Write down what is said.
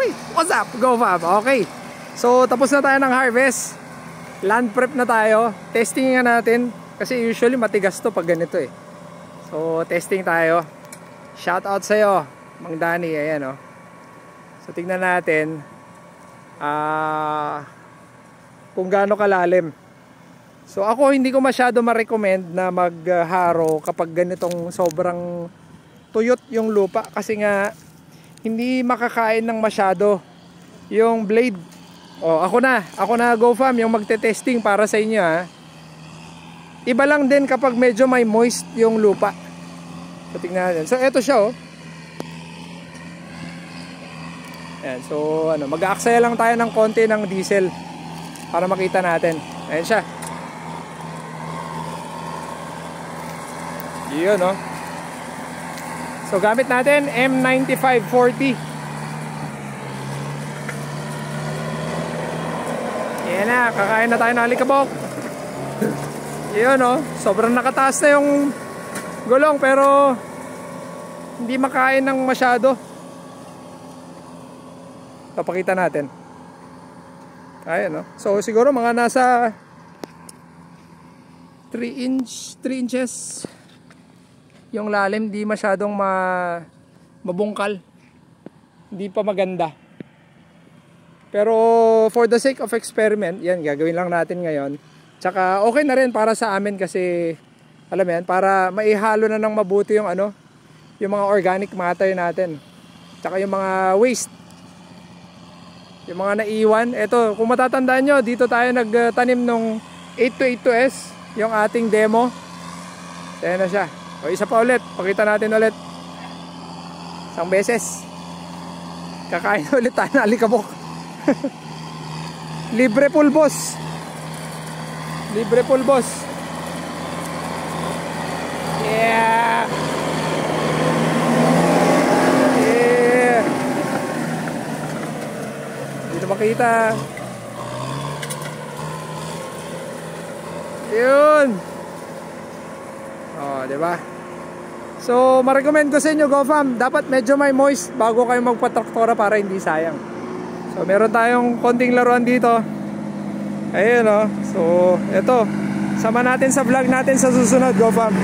Uy, what's up? Go fam. Okay. So tapos na tayo ng harvest. Land prep na tayo. Testing nga natin. Kasi usually matigas to pag ganito eh. So testing tayo. Shout out sa'yo, Mang Danny. Ayan oh. So tignan natin kung gaano kalalim. So ako hindi ko masyado ma-recommend na magharo kapag ganitong sobrang tuyot yung lupa. Kasi nga hindi makakain ng masyado yung blade. O ako na Go Fam yung magte-testing para sa inyo ha. Iba lang din kapag medyo may moist yung lupa. So tingnan natin. So eto siya oh. Ayan, so ano, mag-aaksaya lang tayo ng konti ng diesel para makita natin. Ayan siya. Yun oh. So gamit natin M9540. Ayan na, kakain na tayo ng alikabok. Yun oh, sobrang nakataas na yung gulong pero hindi makain ng masyado. Papakita natin. Ayan oh. So siguro mga nasa 3 inches yung lalim, di masyadong mabungkal. Hindi pa maganda. Pero for the sake of experiment, yan gagawin lang natin ngayon. Tsaka okay na rin para sa amin kasi alam yan, para maihalo na ng mabuti yung ano, yung mga organic matter natin. Tsaka yung mga waste. Yung mga naiwan. Ito, kung matatandaan nyo, dito tayo nagtanim nung 8282S, yung ating demo. Ayan na siya. O isa pa ulit, pakita natin ulit. Isang beses. Kakain ulit tayo na alikabok. Libre pulbos. Libre pulbos. Yeah. Yeah. Dito makita. Yun. Oh, di ba? So, ma-recommend ko sa inyo, Go Fam, dapat medyo may moist bago kayo magpatraktora para hindi sayang. So, meron tayong konting laruan dito. Ayun oh. So, eto. Sama natin sa vlog natin sa susunod, Go Fam.